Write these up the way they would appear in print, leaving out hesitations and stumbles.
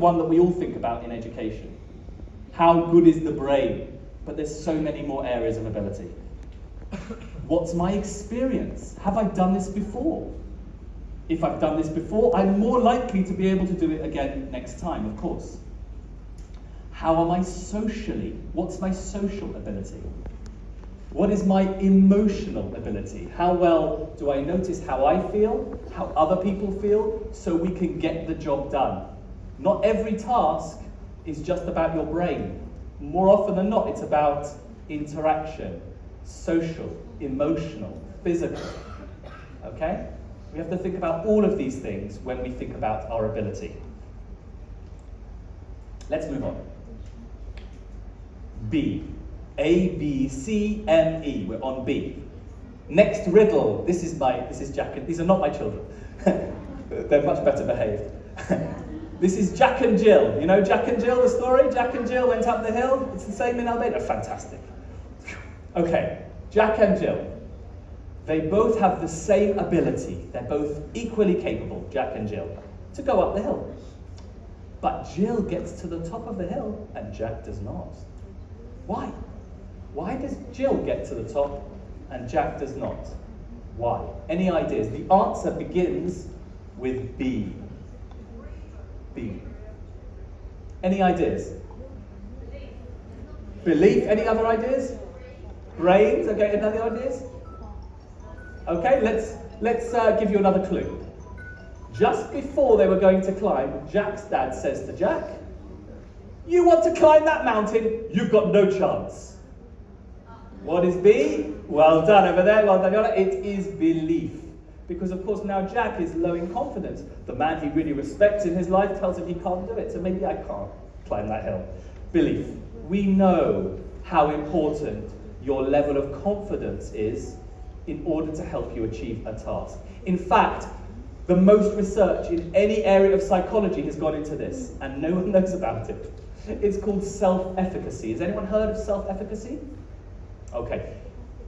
one that we all think about in education. How good is the brain? But there's so many more areas of ability. What's my experience? Have I done this before? If I've done this before, I'm more likely to be able to do it again next time, of course. How am I socially? What's my social ability? What is my emotional ability? How well do I notice how I feel, how other people feel, so we can get the job done? Not every task is just about your brain. More often than not, it's about interaction, social, emotional, physical. Okay? We have to think about all of these things when we think about our ability. Let's move on. B. A, B, C, M, E. We're on B. Next riddle. This is Jack and... These are not my children. They're much better behaved. This is Jack and Jill. You know Jack and Jill, the story? Jack and Jill went up the hill. It's the same in Albania. Fantastic. Okay, Jack and Jill. They both have the same ability. They're both equally capable, Jack and Jill, to go up the hill. But Jill gets to the top of the hill and Jack does not. Why? Why does Jill get to the top and Jack does not? Why? Any ideas? The answer begins with B. B. Any ideas? Belief. Any other ideas? Brains. Okay, any other ideas? Okay, let's give you another clue. Just before they were going to climb, Jack's dad says to Jack, "You want to climb that mountain? You've got no chance." What is B? Well done over there, well done. It is belief. Because of course now Jack is low in confidence. The man he really respects in his life tells him he can't do it, so maybe I can't climb that hill. Belief. We know how important your level of confidence is in order to help you achieve a task. In fact, the most research in any area of psychology has gone into this, and no one knows about it. It's called self-efficacy. Has anyone heard of self-efficacy? Okay.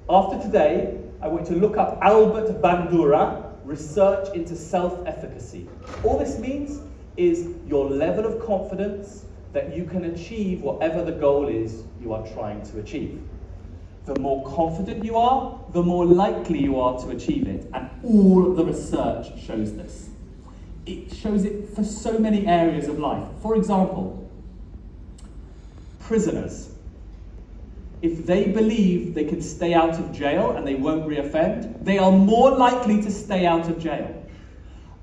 After today, I want you to look up Albert Bandura, research into self-efficacy. All this means is your level of confidence that you can achieve whatever the goal is you are trying to achieve. The more confident you are, the more likely you are to achieve it. And all the research shows this. It shows it for so many areas of life. For example, prisoners. If they believe they can stay out of jail and they won't reoffend, they are more likely to stay out of jail.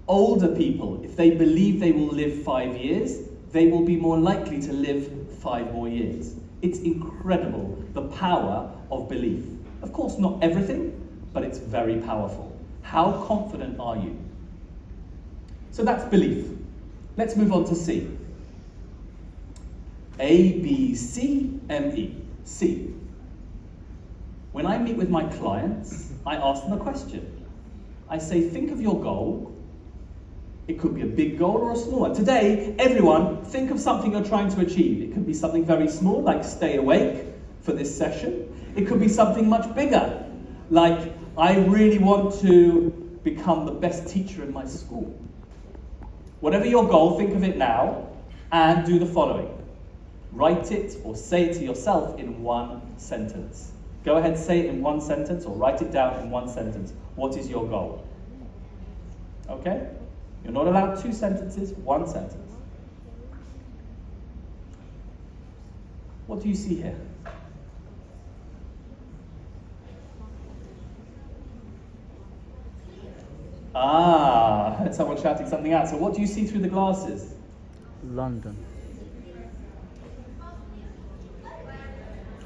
Older people, if they believe they will live 5 years, they will be more likely to live 5 more years. It's incredible, the power of belief. Of course, not everything, but it's very powerful. How confident are you? So that's belief. Let's move on to C. A, B, C, M, E. C. When I meet with my clients, I ask them a question. I say, think of your goal. It could be a big goal or a small one. Today, everyone, think of something you're trying to achieve. It could be something very small, like stay awake for this session. It could be something much bigger, like I really want to become the best teacher in my school. Whatever your goal, think of it now and do the following. Write it or say it to yourself in one sentence. Go ahead, say it in one sentence or write it down in one sentence. What is your goal? Okay? You're not allowed 2 sentences, 1 sentence. What do you see here? Ah, I heard someone shouting something out. So what do you see through the glasses? London.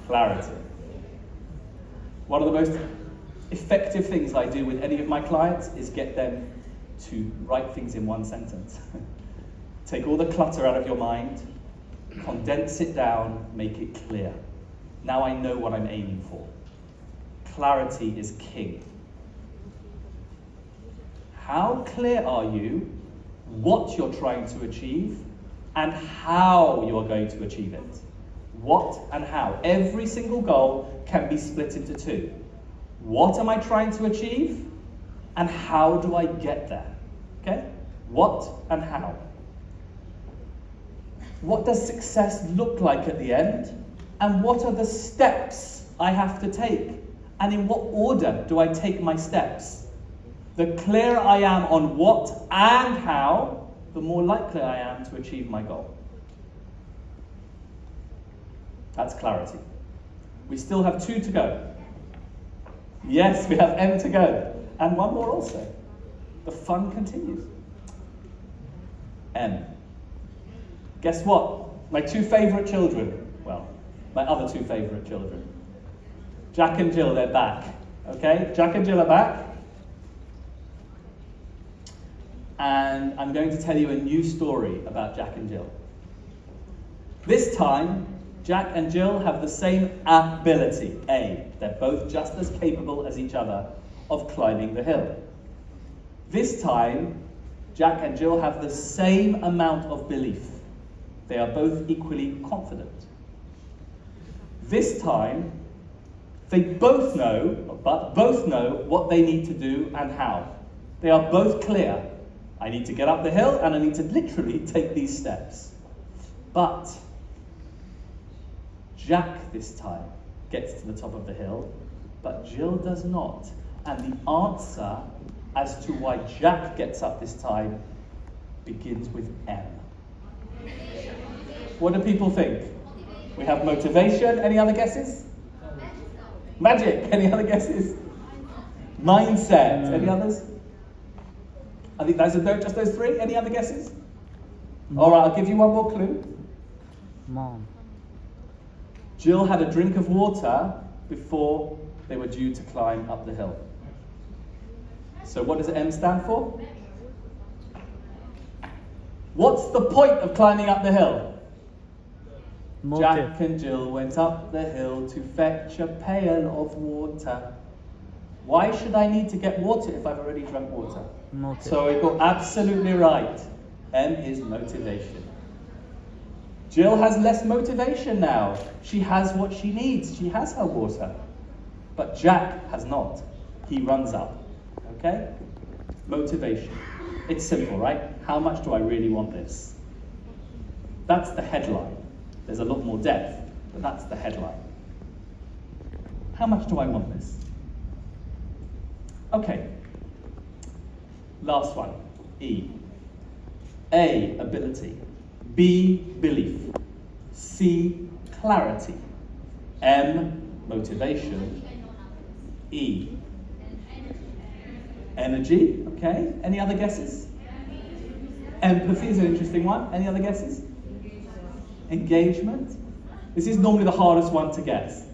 Clarity. One of the most effective things I do with any of my clients is get them to write things in one sentence. Take all the clutter out of your mind, condense it down, make it clear. Now I know what I'm aiming for. Clarity is king. How clear are you what you're trying to achieve and how you are going to achieve it? What and how. Every single goal can be split into 2. What am I trying to achieve? And how do I get there? Okay? What and how. What does success look like at the end? And what are the steps I have to take? And in what order do I take my steps? The clearer I am on what and how, the more likely I am to achieve my goal. That's clarity. We still have 2 to go. Yes, we have M to go. And 1 more also. The fun continues. M. Guess what? My 2 favourite children. Well, my other 2 favourite children. Jack and Jill, they're back. Okay? Jack and Jill are back. And I'm going to tell you a new story about Jack and Jill. This time, Jack and Jill have the same ability, A. They're both just as capable as each other of climbing the hill. This time, Jack and Jill have the same amount of belief. They are both equally confident. This time, they both know what they need to do and how. They are both clear. I need to get up the hill and I need to literally take these steps. But Jack this time gets to the top of the hill, but Jill does not. And the answer as to why Jack gets up this time begins with M. What do people think? We have motivation. Any other guesses? Magic. Any other guesses? Mindset. Any others? I think just those 3. Any other guesses? All right, I'll give you 1 more clue. Mom. Jill had a drink of water before they were due to climb up the hill. So what does M stand for? What's the point of climbing up the hill? Motive. Jack and Jill went up the hill to fetch a pail of water. Why should I need to get water if I've already drunk water? Motive. So we got absolutely right. M is motivation. Jill has less motivation now. She has what she needs. She has her water. But Jack has not. He runs up. Okay? Motivation. It's simple, right? How much do I really want this? That's the headline. There's a lot more depth, but that's the headline. How much do I want this? Okay. Last one. E. A, ability. B, belief. C, clarity. M, motivation. E, energy. Okay. Any other guesses? Empathy is an interesting one. Any other guesses? Engagement. This is normally the hardest one to guess.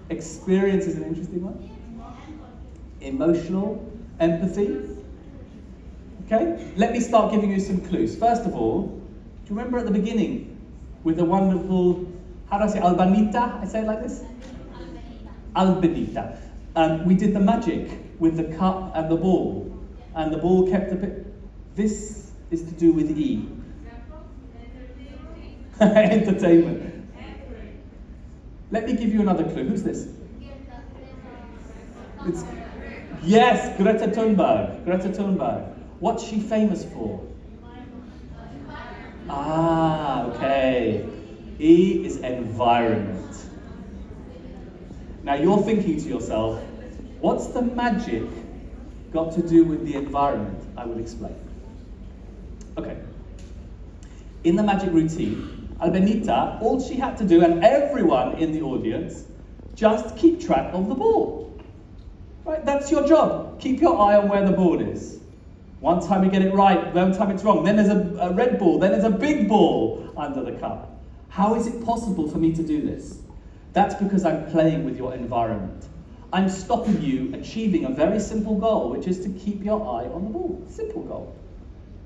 Experience is an interesting one. Emotional. Empathy. Okay, let me start giving you some clues. First of all, do you remember at the beginning with the wonderful, how do I say, Albanita? I say it like this? Albanita. We did the magic with the cup and the ball. And the ball kept a bit. This is to do with E. Entertainment. Let me give you another clue. Who's this? Yes, Greta Thunberg. Greta Thunberg. What's she famous for? Okay. E is environment. Now you're thinking to yourself, what's the magic got to do with the environment? I will explain. Okay. In the magic routine, Albenita, all she had to do, and everyone in the audience, just keep track of the ball. Right? That's your job. Keep your eye on where the ball is. One time you get it right, one time it's wrong. Then there's a red ball, then there's a big ball under the cup. How is it possible for me to do this? That's because I'm playing with your environment. I'm stopping you achieving a very simple goal, which is to keep your eye on the ball. Simple goal.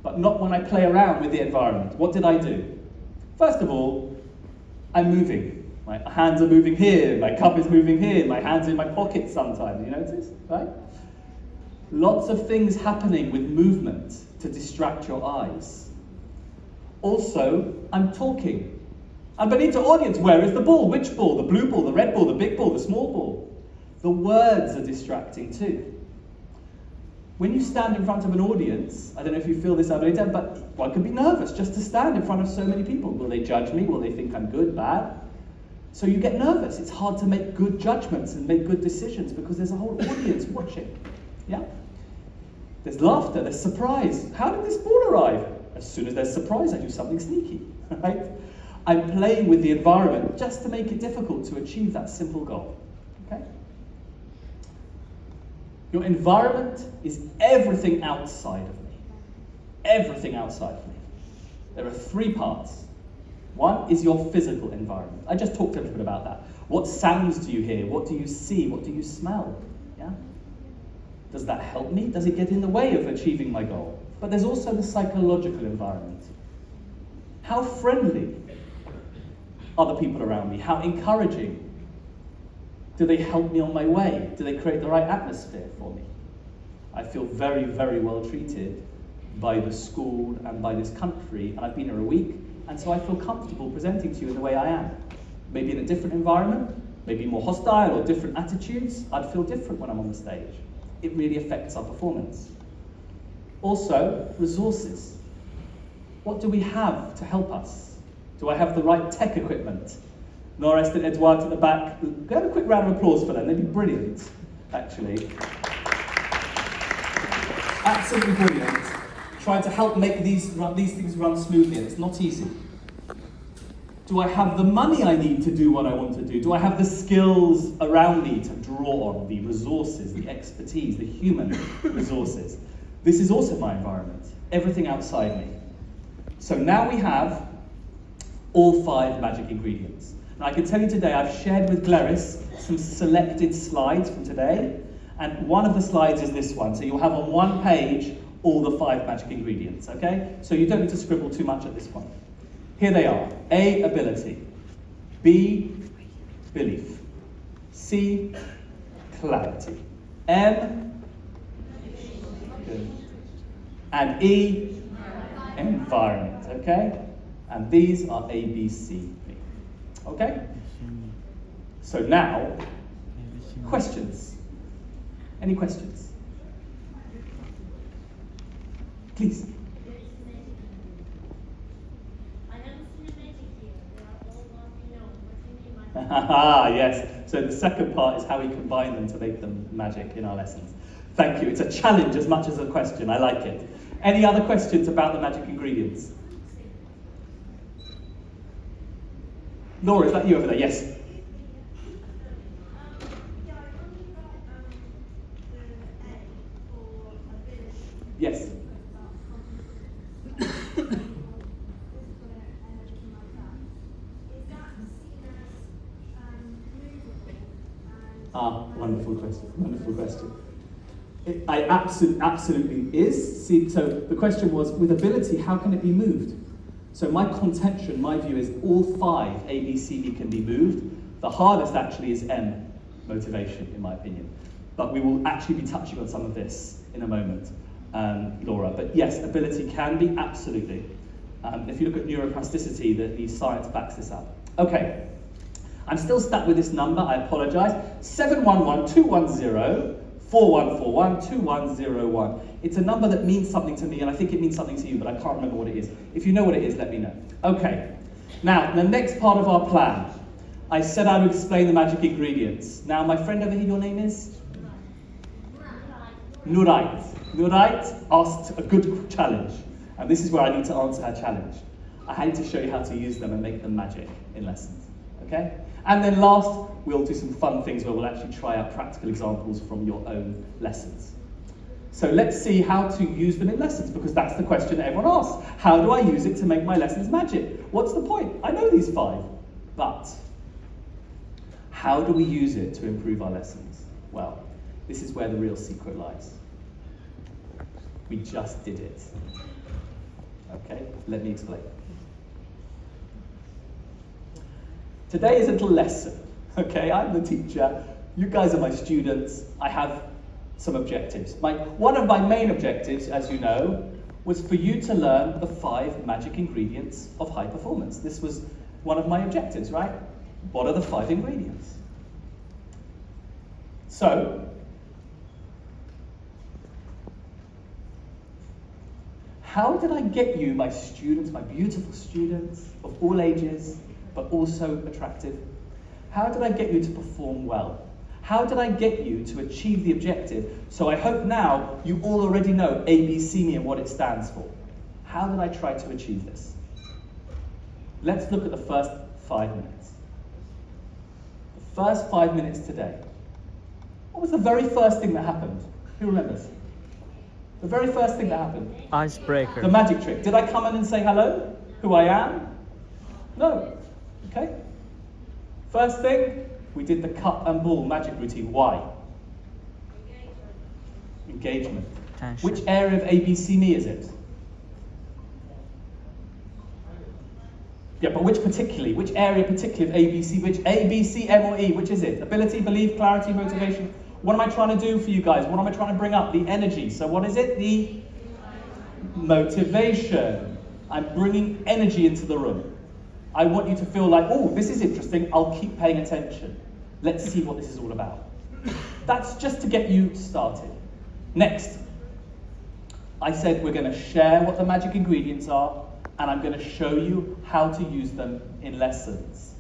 But not when I play around with the environment. What did I do? First of all, I'm moving. My hands are moving here, my cup is moving here, my hands are in my pockets sometimes, you notice, right? Lots of things happening with movement to distract your eyes. Also, I'm talking. I'm beneath the audience, where is the ball? Which ball? The blue ball, the red ball, the big ball, the small ball. The words are distracting too. When you stand in front of an audience, I don't know if you feel this out later, but one can be nervous just to stand in front of so many people. Will they judge me? Will they think I'm good, bad? So you get nervous. It's hard to make good judgments and make good decisions because there's a whole audience watching. Yeah? There's laughter, there's surprise. How did this ball arrive? As soon as there's surprise, I do something sneaky, right? I'm playing with the environment just to make it difficult to achieve that simple goal, okay? Your environment is everything outside of me. Everything outside of me. There are three parts. One is your physical environment. I just talked a little bit about that. What sounds do you hear? What do you see? What do you smell? Yeah? Does that help me? Does it get in the way of achieving my goal? But there's also the psychological environment. How friendly are the people around me? How encouraging? Do they help me on my way? Do they create the right atmosphere for me? I feel very, very well treated by the school and by this country, and I've been here a week, and so I feel comfortable presenting to you in the way I am. Maybe in a different environment, maybe more hostile or different attitudes, I'd feel different when I'm on the stage. It really affects our performance. Also, resources. What do we have to help us? Do I have the right tech equipment? Norest and Edouard at the back, get a quick round of applause for them. They'd be brilliant, actually. Absolutely brilliant. Trying to help make these things run smoothly, and it's not easy. Do I have the money I need to do what I want to do? Do I have the skills around me to draw on, the resources, the expertise, the human resources? This is also my environment, everything outside me. So now we have all 5 magic ingredients. And I can tell you today, I've shared with Gleris some selected slides from today, and one of the slides is this one. So you'll have on one page all the 5 magic ingredients, okay? So you don't need to scribble too much at this point. Here they are. A, ability. B, belief. C, clarity. M, good. And E, environment, okay? And these are A, B, C, B. Okay? So now, questions. Any questions? Please. Yes. So the second part is how we combine them to make them magic in our lessons. Thank you. It's a challenge as much as a question. I like it. Any other questions about the magic ingredients? Laura, is that you over there? Yes. Yes. Wonderful question. Wonderful question. I absolutely is. See, so the question was, with ability, how can it be moved? So my contention, my view is all 5, A, B, C, D, can be moved. The hardest actually is M, motivation, in my opinion. But we will actually be touching on some of this in a moment, Laura. But yes, ability can be, absolutely. If you look at neuroplasticity, the science backs this up. Okay, I'm still stuck with this number, I apologise. 711-210-4141-2101. It's a number that means something to me, and I think it means something to you, but I can't remember what it is. If you know what it is, let me know. Okay, now, the next part of our plan. I said I would explain the magic ingredients. Now, my friend over here, your name is? Nurait. Nurait asked a good challenge, and this is where I need to answer her challenge. I need to show you how to use them and make them magic in lessons, okay? And then last, we'll do some fun things where we'll actually try out practical examples from your own lessons. So let's see how to use them in lessons, because that's the question that everyone asks. How do I use it to make my lessons magic? What's the point? I know these 5, but how do we use it to improve our lessons? Well, this is where the real secret lies. We just did it. Okay, let me explain. Today is a little lesson, okay? I'm the teacher, you guys are my students, I have some objectives. One of my main objectives, as you know, was for you to learn the 5 magic ingredients of high performance. This was one of my objectives, right? What are the 5 ingredients? So, How did I get you, my students, my beautiful students of all ages, but also attractive? How did I get you to perform well? How did I get you to achieve the objective? So I hope now you all already know ABCME and what it stands for. How did I try to achieve this? Let's look at the first 5 minutes. The first 5 minutes today. What was the very first thing that happened? Who remembers? The very first thing that happened? Icebreaker. The magic trick. Did I come in and say hello? Who I am? No. Okay. First thing, we did the cut and ball magic routine. Why? Engagement. Attention. Which area of ABCME is it? Yeah, but which area particularly of ABC, which A, B, C, M or E, which is it? Ability, belief, clarity, motivation. What am I trying to do for you guys? What am I trying to bring up? The energy. So what is it? The motivation. I'm bringing energy into the room. I want you to feel like, oh, this is interesting. I'll keep paying attention. Let's see what this is all about. That's just to get you started. Next, I said we're going to share what the magic ingredients are, and I'm going to show you how to use them in lessons.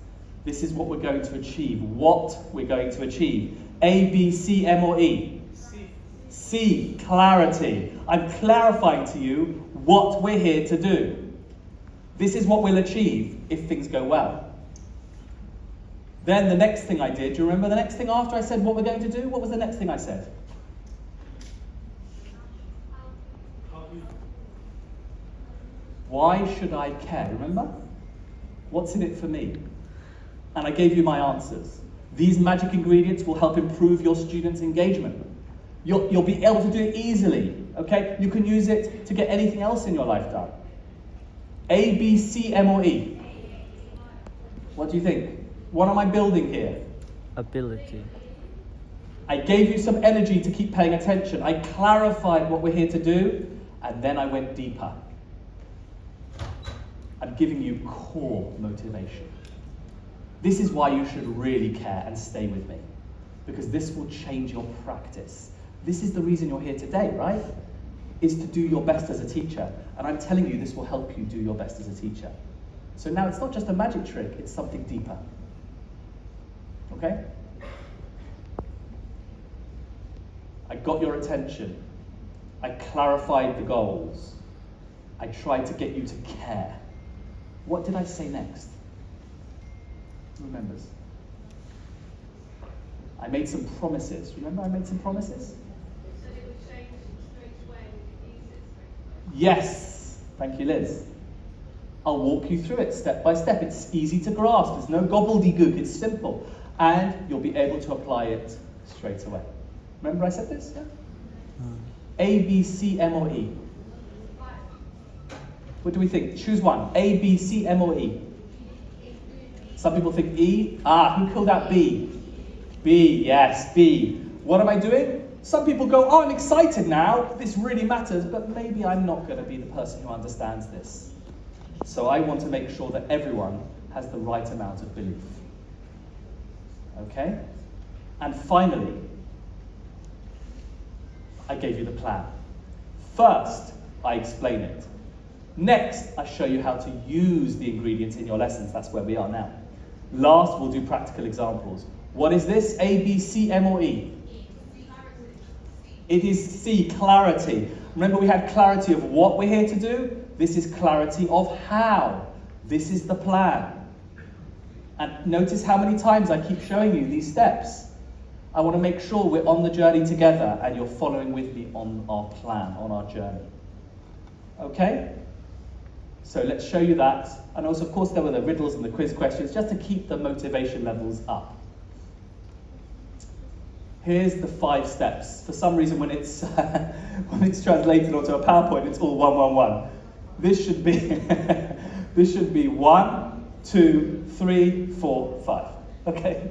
This is what we're going to achieve. What we're going to achieve. A, B, C, M or E? C. C, clarity. I'm clarifying to you what we're here to do. This is what we'll achieve if things go well. Then the next thing I did, do you remember the next thing after I said what we're going to do? What was the next thing I said? Why should I care? Remember? What's in it for me? And I gave you my answers. These magic ingredients will help improve your students' engagement. You'll be able to do it easily, okay? You can use it to get anything else in your life done. A, B, C, M or E? What do you think? What am I building here? Ability. I gave you some energy to keep paying attention. I clarified what we're here to do, and then I went deeper. I'm giving you core motivation. This is why you should really care and stay with me, because this will change your practice. This is the reason you're here today, right? Is to do your best as a teacher. And I'm telling you, this will help you do your best as a teacher. So now it's not just a magic trick, it's something deeper. Okay? I got your attention. I clarified the goals. I tried to get you to care. What did I say next? Who remembers? I made some promises. Remember I made some promises? So it would change straight away, ease it straight away. Yes. Thank you, Liz. I'll walk you through it step by step. It's easy to grasp. There's no gobbledygook. It's simple. And you'll be able to apply it straight away. Remember I said this? Yeah? A, B, C, M or E? What do we think? Choose one. A, B, C, M or E? Some people think E. Who called out B? B, yes, B. What am I doing? Some people go, oh, I'm excited now. This really matters, but maybe I'm not going to be the person who understands this. So I want to make sure that everyone has the right amount of belief. Okay? And finally, I gave you the plan. First, I explain it. Next, I show you how to use the ingredients in your lessons. That's where we are now. Last, we'll do practical examples. What is this? A, B, C, M or E? It is C, clarity. Remember we had clarity of what we're here to do? This is clarity of how. This is the plan. And notice how many times I keep showing you these steps. I want to make sure we're on the journey together and you're following with me on our plan, on our journey. Okay? So let's show you that. And also, of course, there were the riddles and the quiz questions just to keep the motivation levels up. Here's the 5 steps. For some reason, when it's when it's translated onto a PowerPoint, it's all 1, 1, 1. This should be this should be 1, 2, 3, 4, 5. Okay.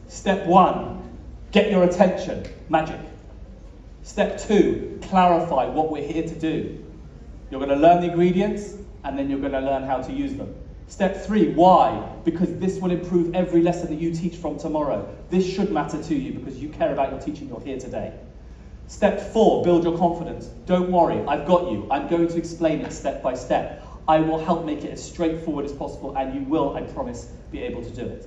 Step 1, get your attention. Magic. Step 2, clarify what we're here to do. You're going to learn the ingredients, and then you're going to learn how to use them. Step 3, why? Because this will improve every lesson that you teach from tomorrow. This should matter to you because you care about your teaching. You're here today. Step 4, build your confidence. Don't worry, I've got you. I'm going to explain it step by step. I will help make it as straightforward as possible, and you will, I promise, be able to do it.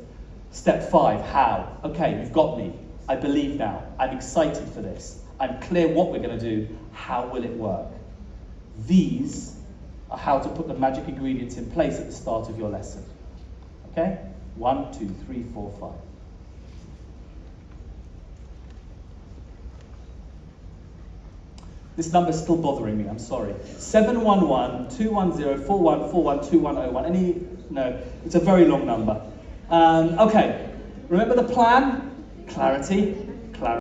Step 5, how? Okay, you've got me. I believe now. I'm excited for this. I'm clear what we're going to do. How will it work? These are how to put the magic ingredients in place at the start of your lesson. Okay? 1, 2, 3, 4, 5. This number's still bothering me, I'm sorry. 711-210-4141-2101. No, it's a very long number. Okay, remember the plan? Clarity,